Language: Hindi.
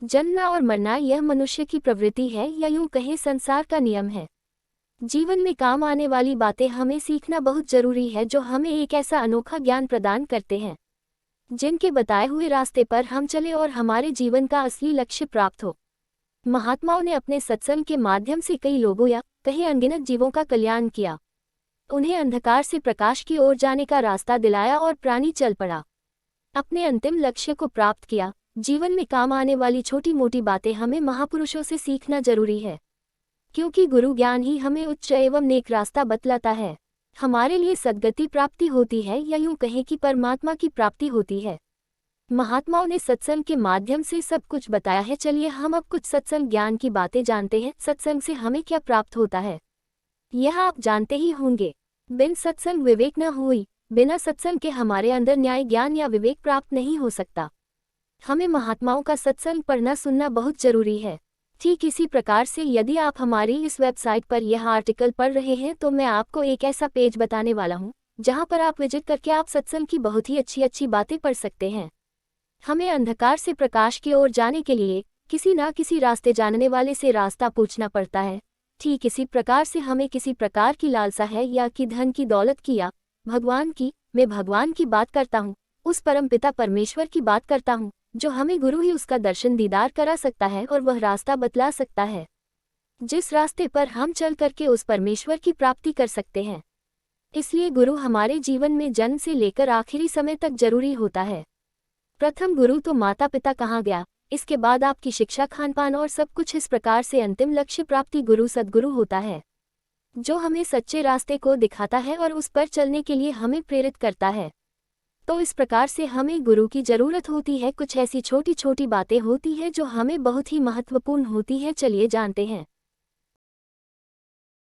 जन्मना और मरना यह मनुष्य की प्रवृत्ति है या यूं कहें संसार का नियम है। जीवन में काम आने वाली बातें हमें सीखना बहुत जरूरी है जो हमें एक ऐसा अनोखा ज्ञान प्रदान करते हैं जिनके बताए हुए रास्ते पर हम चले और हमारे जीवन का असली लक्ष्य प्राप्त हो। महात्माओं ने अपने सत्संग के माध्यम से कई लोगों या कहीं अनगिनत जीवों का कल्याण किया। उन्हें अंधकार से प्रकाश की ओर जाने का रास्ता दिलाया और प्राणी चल पड़ा, अपने अंतिम लक्ष्य को प्राप्त किया। जीवन में काम आने वाली छोटी मोटी बातें हमें महापुरुषों से सीखना जरूरी है, क्योंकि गुरु ज्ञान ही हमें उच्च एवं नेक रास्ता बतलाता है। हमारे लिए सद्गति प्राप्ति होती है या यूं कहें कि परमात्मा की प्राप्ति होती है। महात्माओं ने सत्संग के माध्यम से सब कुछ बताया है। चलिए हम अब कुछ सत्संग ज्ञान की बातें जानते हैं। सत्संग से हमें क्या प्राप्त होता है यह आप जानते ही होंगे। बिन सत्संग विवेक न हुई। बिना सत्संग के हमारे अंदर न्याय ज्ञान या विवेक प्राप्त नहीं हो सकता। हमें महात्माओं का सत्संग पढ़ना सुनना बहुत जरूरी है। ठीक इसी प्रकार से यदि आप हमारी इस वेबसाइट पर यह आर्टिकल पढ़ रहे हैं तो मैं आपको एक ऐसा पेज बताने वाला हूं जहां पर आप विजिट करके आप सत्संग की बहुत ही अच्छी बातें पढ़ सकते हैं। हमें अंधकार से प्रकाश की ओर जाने के लिए किसी ना किसी रास्ते जानने वाले से रास्ता पूछना पड़ता है। ठीक इसी प्रकार से हमें किसी प्रकार की लालसा है या कि धन की दौलत की या भगवान की, मैं भगवान की बात करता हूँ, उस परमपिता परमेश्वर की बात करता हूँ जो हमें गुरु ही उसका दर्शन दीदार करा सकता है और वह रास्ता बतला सकता है जिस रास्ते पर हम चल करके उस परमेश्वर की प्राप्ति कर सकते हैं। इसलिए गुरु हमारे जीवन में जन्म से लेकर आखिरी समय तक जरूरी होता है। प्रथम गुरु तो माता पिता कहा गया, इसके बाद आपकी शिक्षा खान पान और सब कुछ। इस प्रकार से अंतिम लक्ष्य प्राप्ति गुरु सद्गुरु होता है जो हमें सच्चे रास्ते को दिखाता है और उस पर चलने के लिए हमें प्रेरित करता है। तो इस प्रकार से हमें गुरु की जरूरत होती है। कुछ ऐसी छोटी छोटी बातें होती हैं जो हमें बहुत ही महत्वपूर्ण होती हैं। चलिए जानते हैं।